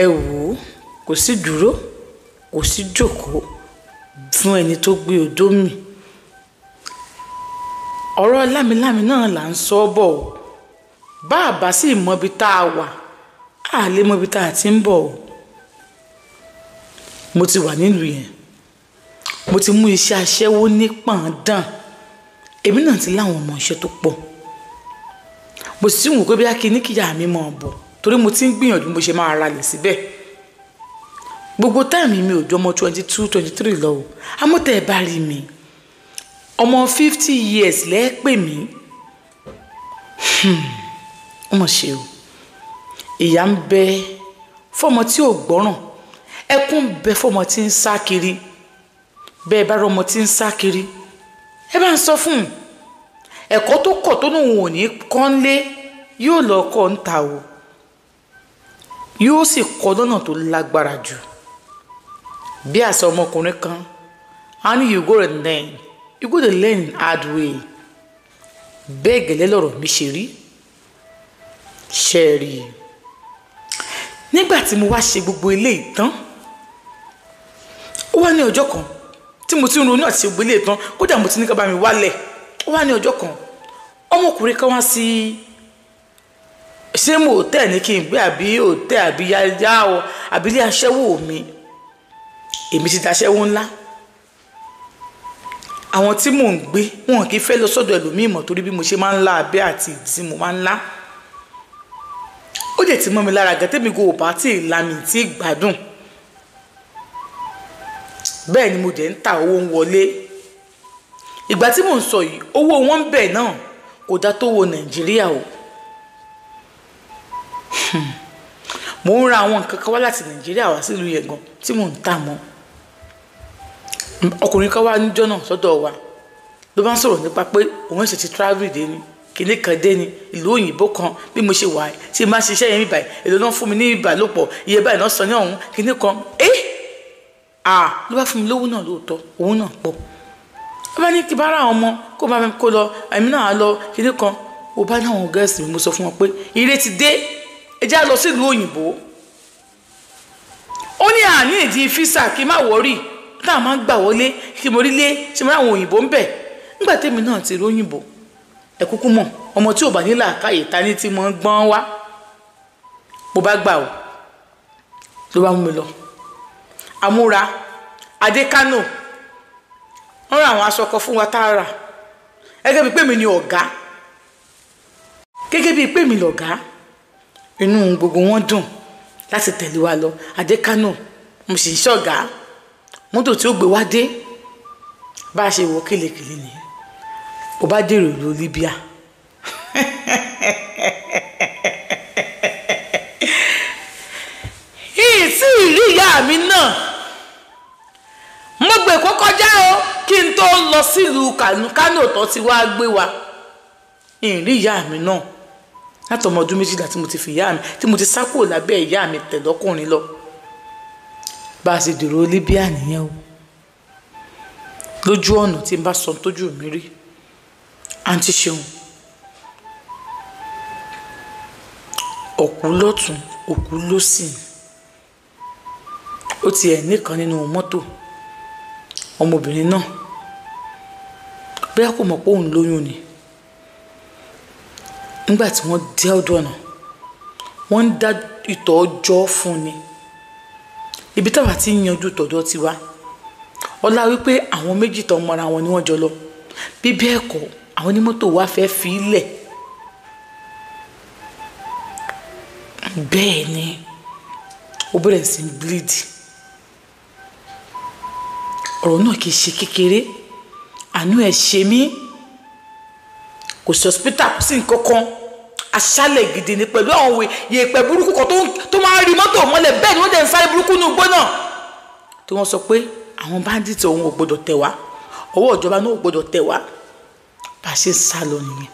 ẹ wò ó kò sí dúró kò sí jókòó fún ẹni tó gbé odó mì ọ̀rọ̀ lámilámi náà là ń sọ bọ̀ o bá a bá sì mọbi tá a wà á lè mọbi tá a ti ń bọ̀ o mo ti wà nílùú yẹn mo ti mú iṣẹ́ aṣẹ́wó ní pọ̀ndàn èmi náà ti láwọn ọmọ iṣẹ́ tó pọ̀ mo sì wò pé bí a kì í ní kíyà mi mọ̀ bọ̀ torí mo ti ń gbìyànjú bó ṣe máa ralẹ̀ síbẹ̀ gbogbo táìmì mi ò jọ ọmọ 22 23 lọ o àmọ́ tẹ́ ẹ bá rí mi ọmọ 50 years lẹ́ẹ̀pẹ̀ mí ọmọ ṣe o ìyà ń bẹ fọmọ tí ò gbọ́ràn ẹkún ń bẹ fọmọ tí ń sá kiri bẹ́ẹ̀ bá rọmọ tí ń sá kiri ẹ bá ń sọ fún un ẹ̀kọ́ tó kọ̀ tó lóun ò ní kọ́ńlé yóò lọ kọ́ ń ta o yóò sì kọ́ lọ́nà tó lágbára jù bí àṣà ọmọkùnrin kan á ní you go and learn you go to learn hard way bẹ́ẹ̀ gẹ́lẹ́ lọ̀rọ̀ mi ṣe rí ṣe rí i nígbà tí mo wá ṣe gbogbo eléyìí tán ó wá ní ọjọ́ kan tí mo ti ń ronú àti ṣe gbogbo eléyìí tán kódà mo ti ní ká bá mi wálẹ̀ ó wá ní ọjọ́ kan ọmọkùnrin kan wá sí ṣé mo hòtẹ́ẹ̀ ní kí n gbé àbí hòtẹ́ẹ̀ àbí yáyá o àbí ilé aṣẹ́wó mi èmi ti daṣẹ́wó ńlá àwọn tí mò ń gbé wọn kì í fẹ́ lọ sọ́dọ̀ ẹlòmíì mọ̀ torí bí mo ṣe máa ń lá abẹ́ àti ìdí tí mo máa ń lá ó dẹ̀ ti mọ́ mi lára gan tẹ́mi go bá tí ì la mi tí ì gbádùn bẹ́ẹ̀ ni mo dẹ̀ ń ta owó ń wọlé ìgbà tí mò ń sọ yìí owó wọn ń bẹ̀ náà kò dá tó wo Nàìjíríà o mò ń ra àwọn nǹkan kan wá láti Nàìjíríà wá sílùú yẹn gan tí mò ń tà mọ́ ọkùnrin kan wá níjọ́ náà sọ́dọ̀ wa ló bá ń sọ̀rọ̀ nípa pé òun ṣe ti travel dé ni kìnní kan dé ni ìlú òyìnbó kan bí mo ṣe wà tí má ṣiṣẹ́ yẹn báyìí èlò náà fún mi ní ìbálòpọ̀ iye báyìí náà sọ ní ọ̀hún kìnní kan ló bá fún mi lówó náà lóòótọ́ òun náà pọ̀ ó bá ní kí bá ra àwọn ọmọ kó bá mi kó lọ èmi náà lọ kìnní kan ó bá náwọn gẹ́ẹ̀sì mi mo sọ fún wọn pé ire ti dé ẹ já lọ sílùú òyìnbó ó ní àní ìdí físà kí má wọrí náà máa ń gbà wọlé kí mo rí lé ṣe máa àwọn òyìnbó ń bẹ̀ nígbà tèmi náà ti róyìnbó ẹ kúkú mọ̀ ọmọ tí ò bá ní làákàyè ta ní tí mo ń gbọ́n wá mo bá gbà ó ló bá mú mi lọ àmúra adé Kánò wọ́n ra àwọn aṣọ kan fún wa tààrà gẹ́gẹ́ bíi pé mi ni ọ̀gá gẹ́gẹ́ bíi pé mi lọ̀gá inú gbogbo wọn dùn láti tẹ̀lé wa lọ adé Kánò mo sì ń ṣọ̀gá mọ́tò tí ó gbé wá dé bá a ṣe wọ kélekèle ni ó bá dèrò ìlú Libya yìí sí ìlú ìyá mi náà mo gbé kó kọjá o kí n tó lọ sílùú Kánò tó ti wá gbé wa ìrìn ìyá mi náà láti ọmọ ọdún 12 tí mo ti fi ìyá mi tí mo ti sá kúrò lábẹ́ ìyá mi tẹ̀lọ́kùnrin lọ bá a ṣe dèrò Libya nìyẹn o lójú ọ̀nà tí n bá sọ tójú mi rí àǹtí Ṣeun òkú lọ́tún òkú lósì ó tiẹ̀ nìkan nínú mọ́tò ọmọbìnrin náà bóyá kò mọ̀ pé òun lóyún ni nígbà tí wọ́n dé ọ̀dọ̀ ọ̀nà wọ́n ń dá ìtọ̀ ọjọ́ fún ni ibi táwa ti ń yanjú tọ̀dọ̀ tiwa ọlá wípé àwọn méjì tó mọ́ra wọn ni wọ́n jọ lọ bí bẹ́ẹ̀ kọ́ àwọn onímọ́tò wa fẹ́ fi ilẹ̀ bẹ́ẹ̀ ni ó bẹ̀rẹ̀ sí bleed ọ̀rọ̀ náà kì í ṣe kékeré àánú ẹ̀ ṣe mí kò sí hospital kò sí nǹkan kan aṣálẹ̀ gidi ni pẹ̀lú àwọn yèèpẹ̀ burúkú kan tó máa ń rí mọ́tò mọ́lẹ̀ bẹ́ẹ̀ ni wọ́n dẹ̀ ń sáré burúkú ní ugbó náà tí wọ́n sọ pé àwọn báńdíìtì òun ò gbọdọ̀ tẹ̀ wá ọwọ́ ìjọba náà ò gbọdọ̀ tẹ̀ wá bá a ṣe ń sá lọ nìyẹn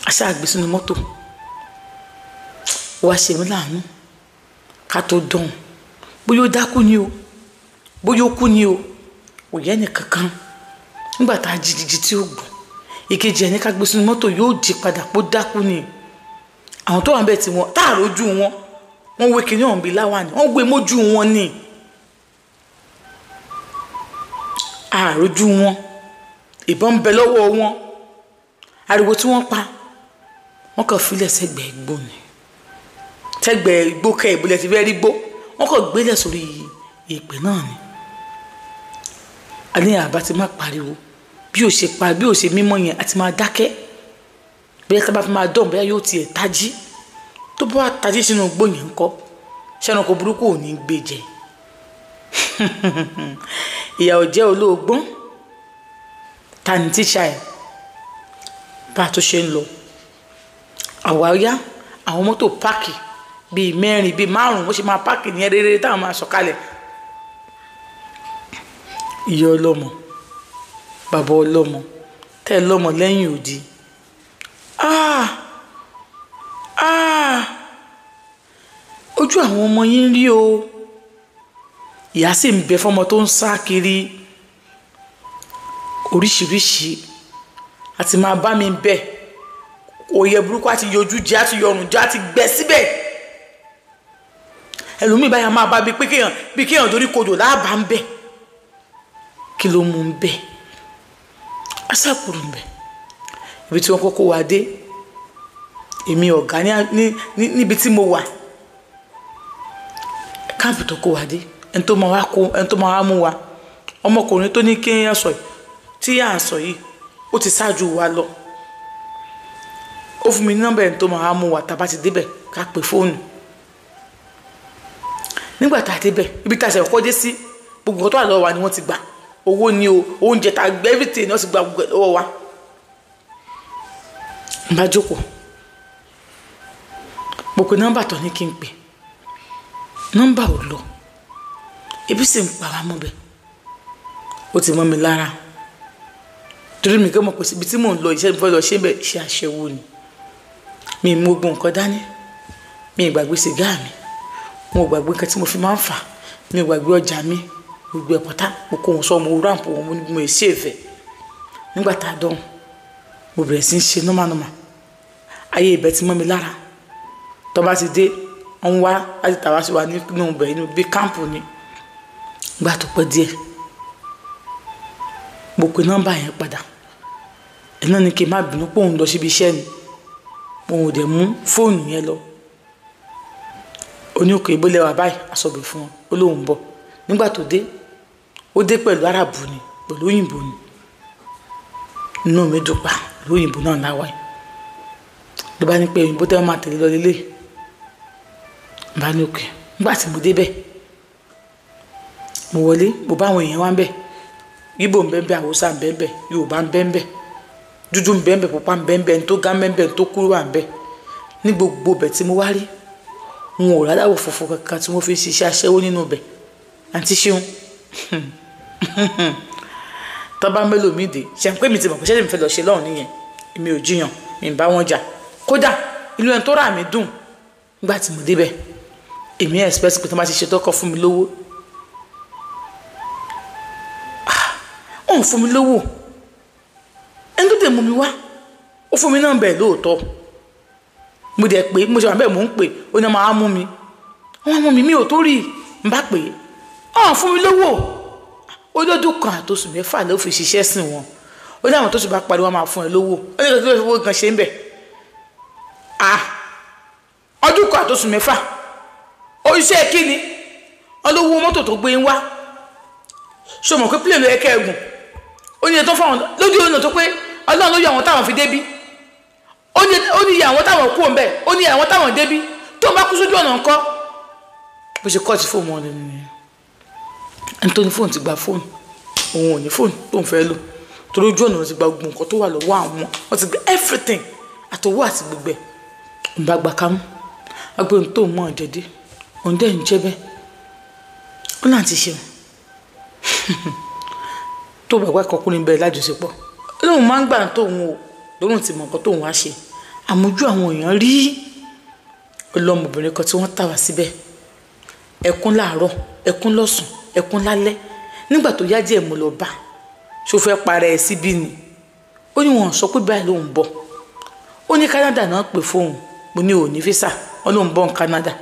aṣá àgbé sínú mọ́tò ó wá ṣe mí láàánú ká tó dán bóyá ó dákú ni o bóyá ó kú ni o kò yẹ nìkankan nígbà tá a jìjì tí ó gbọ́n ìkejì ẹni ká gbé sínú mọ́tò yóò jí padà pó dákú ni àwọn tó wà ń bẹ̀ tí wọ́n tá àrójú wọn wọ́n wé kinní ọ̀hún bí láwàní wọ́n gbé mójú wọn ni àròjú wọn ìbọn ń bẹ lọ́wọ́ wọn ariwo tí wọ́n pa wọ́n kàn filẹ̀ sẹ́gbẹ̀ẹ́ igbó ni sẹ́gbẹ̀ẹ́ igbó kẹ́ ìbúlẹ̀ ti fẹ́ rí gbó wọ́n kàn gbélẹ̀ sórí ìpè náà ni àníyàn àbá ti má pariwo bí ó ṣe mímọ́ yẹn àti máa dákẹ́ bí ẹ bá fi máa dán bóyá yóò tiẹ̀ tají tó bá tají sínú igbó yẹn ńkọ́ ṣẹ́nukọ burúkú ò ní gbé jẹ ìyà ò jẹ́ olóògbọ́n ta ni tíṣà ẹ̀ bá a tó ṣe ń lọ àwáyá àwọn mọ́tò páàkì bíi mẹ́rin bíi márùn-ún wọ́n ṣe máa páàkì ní ẹrẹ́rẹ́ táwọn máa sọ̀kalẹ̀ ìyá ọlọ́mọ bàbá ọlọ́mọ tẹ́ ẹ lọ́mọ lẹ́yìn òdì ojú àwọn ọmọ yín rí o ìyà sì ń bẹ fọmọ tó ń sá kiri oríṣiríṣi àti máa bá mi bẹ òye burúkú àti yọjú jẹ àti yọrùn jẹ àti gbẹ síbẹ̀ ẹlòmíì báyà máa bá bí kéèyàn dorí kodò láàbà ń bẹ kí ló mú un bẹ aṣàkùrù ń bẹ ibi tí wọ́n kọ́kọ́ wá dé èmi ọ̀gá níbi tí mo wà káàpù tó kó wá dé ẹni tó máa wá mú wa ọmọkùnrin tó ní kéèyàn sọ yìí tí à ń sọ yìí ó ti ṣáájú wa lọ ó fún mi ní nọ́mbà ẹni tó máa mú wa tá bá ti débẹ̀ ká pè fóònù nígbà tá a débẹ̀ ibi tá a ṣe kọ́kọ́ dé sí gbogbo nǹkan tó wà lọ́wọ́ wa ni wọ́n ti gbà owó ni o oúnjẹ tá a gbẹ everything ni wọ́n ti gba gbogbo lọ́wọ́ wa n bá jókòó mo pe nọ́mbà tó ní kí n pè nọ́mbà ò lọ ebi sì ń pa wá mọ́ bẹ́ẹ̀ ó ti mọ́ mi lára torí mi kẹ́ mọ̀ pé ibi tí mò ń lọ iṣẹ́ mi fẹ́ lọ ṣe bẹ́ẹ̀ ṣe àṣẹwó ni mi mú gbogbo nǹkan dání mi ìgbàgbé sìgá mi mo gbàgbé nǹkan tí mo fi máa ń fà mi ìgbàgbé ọjà mi gbogbo ẹ̀pọ̀tá mo kó wọn sọ mo ráǹpù wọn mo èsì ẹ̀fẹ̀ nígbà tá a dán mo bẹ̀rẹ̀ sí í ṣe nọ́mànọ́mà ayé ibẹ̀ ti mọ́ mi lára tó bá ti dé wọ́n wá láti tàwa sí wa nínú ibẹ̀ inú bí káàmpù ni gbà tó pẹ́ díẹ̀ mo pe nọ́mbà yẹn padà ẹ̀ náà ni kí n má bínú pé òun lọ síbi iṣẹ́ ni òun ò dẹ̀ mú fóònù yẹn lọ oníòkè ìbólẹ̀ wà báyìí àsọ̀bẹ̀ fún wọn ó lóun bọ̀ nígbà tó dé ó dé pẹ̀lú arábù ni pẹ̀lú òyìnbó ni inú mi dùn pa lóyìnbó náà láwàá yìí ló bá ní pé òyìnbó tẹ́ wọ́n máa tẹ̀lé lọ lélẹ̀ bá ní òkè nígbà tí mo débẹ̀ mo wọlé mo bá àwọn èèyàn wá ń bẹ̀ Ìgbò ń bẹ́ẹ̀ bẹ́ẹ̀ Haúsá ń bẹ́ẹ̀ bẹ́ẹ̀ Yorùbá ń bẹ́ẹ̀ bẹ́ẹ̀ dúdú ń bẹ́ẹ̀ bẹ́ẹ̀ pupa ń bẹ́ẹ̀ bẹ́ẹ̀ tó gá ń bẹ́ẹ̀ bẹ́ẹ̀ tó kúrú wà ń bẹ́ẹ̀ ní gbogbo bẹ̀ tí mo wá rí wọn ò rádáwọ̀ funfun kankan tí wọ́n fi ṣiṣẹ́ aṣẹ́wó nínú bẹ̀ àǹtí ṣeun tọ́ba mélòó mi dé ṣe ń pè mí ti mọ̀ pé ṣẹ́ni mi fẹ́ lọ ṣe lọ́hùn nìyẹn èmi ò jiyàn mi ń bá wọn jà kódà inú ẹni tó rà mí dùn nígbà tí mo débẹ̀ èmi expect pé tó bá ti ṣe tọkọ fún mi lówó wọn ò fún mi lówó ẹni tó dé mú mi wá ó fún mi náà bẹ́ẹ̀ lóòótọ́ mo dẹ̀ pé mo ṣe wà bẹ́ẹ̀ mò ń pè ó ní máa mú mi wọ́n mú mi mi ò tó rí n bá pè é fún mi lówó ó lọ́dún kan àtòsùn mẹ́fà ló fi ṣiṣẹ́ sìn wọn ó ní àwọn tó sì bá parí wọn máa fún ẹ lówó ó ní kí ló fi owó gan ṣe ń bẹ̀ ọdún kan àtòsùn mẹ́fà oṣiṣẹ́ kíni ọlọ́wọ́ mọ́tò tó gbé ń wá ṣó mọ̀ pé pílẹ̀ ló yẹ kẹ́ ẹ̀gùn ó ní ẹ̀tọ́ fáwọn lójú ọ̀nà tó pé ọlọ́run ló yọ àwọn táwọn fi débí ó ní iye àwọn táwọn kú ọ̀nbẹ ó ní àwọn táwọn débí tó bá kú sójú ọ̀nà ńkọ́ bó ṣe kọ́ ti fóònù wọn lẹ́nu nìyẹn ẹni tó ní fóònù ti gba fóònù òun ò ní fóònù tó ń fẹ́ lò torí ojú ọ̀nà wọn ti gba gbogbo nǹkan tó wà lọ́wọ́ àwọn wọn ti gba everything àtọwọ́ àti gbogbo ẹ̀ ń bá gbà kámú agbóhùn tó mọ̀ ọ̀jẹ̀dẹ́ òun dẹ̀ ń jẹ́ bẹ́ẹ̀ ó náà ti ṣeun tó bàbá ìkọkùnrin bẹ́ẹ̀ lájọṣepọ̀ lóun máa ń gbà tóun o lóun ti mọ̀ nǹkan tóun wá ṣe àmójú àwọn èèyàn rí ọlọ́mọbìnrin kan tí wọ́n tà wá síbẹ̀ ẹkún láàárọ̀ ẹkún lọ́sùn ẹkún lálẹ́ nígbà tó yá díẹ̀ mo lọ bá ṣó fẹ́ para ẹ̀ síbí ni ó ní wọn sọ pé báyìí lòun bọ̀ ó ní Canada náà pè fóun mo ní òní físà wọn lòun bọ̀ ní Canada